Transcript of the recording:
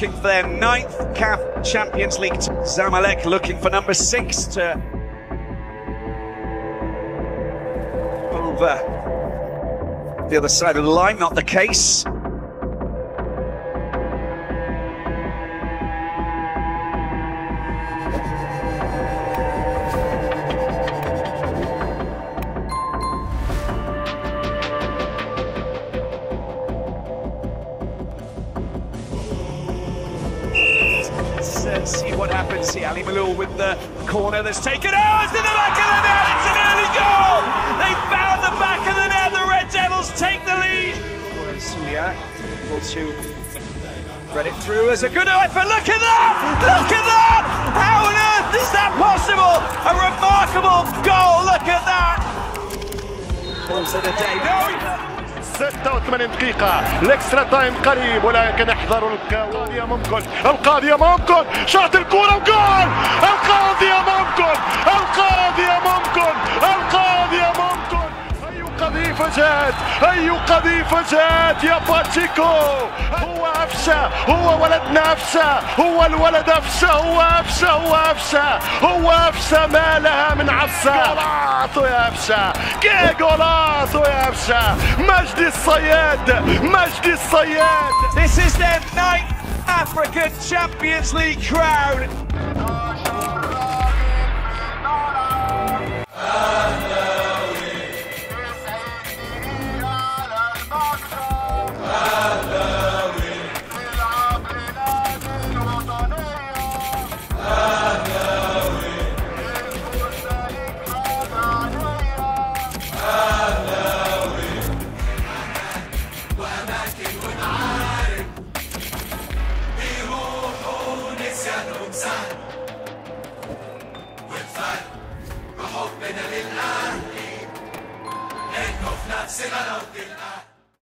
looking for their 9th CAF Champions League. Zamalek looking for number 6 to over the other side of the line. Not the case. Let's see what happens here. Ali Malul with the corner that's taken out. It's in the back of the net. It's an early goal. They found the back of the net. The Red Devils take the lead. Suliak able to read it through as a good effort. Look at that! Look at that! How on earth is that possible? A remarkable goal. Look at that. Balls of the day. No. 86 دقيقة الاكسترا تايم قريب، ولكن احذروا القاضية ممكن، القاضية ممكن، شاط الكرة وجول، القاضية ممكن، القاضية ممكن، القاضية ممكن. أي قذيفة جات، أي قذيفة جات يا باتشيكو. هو أفشة، هو ولدنا أفشة، هو الولد أفشة، هو أفشة، هو أفشة، هو أفشة ما لها من عفسة. جولاتو يا أفشة، كي جولاتو يا أفشة. مجدي الصياد، مجدي الصياد. This is their 9th African Champions League crown. حبنا للأهلي إنه في نفسنا لو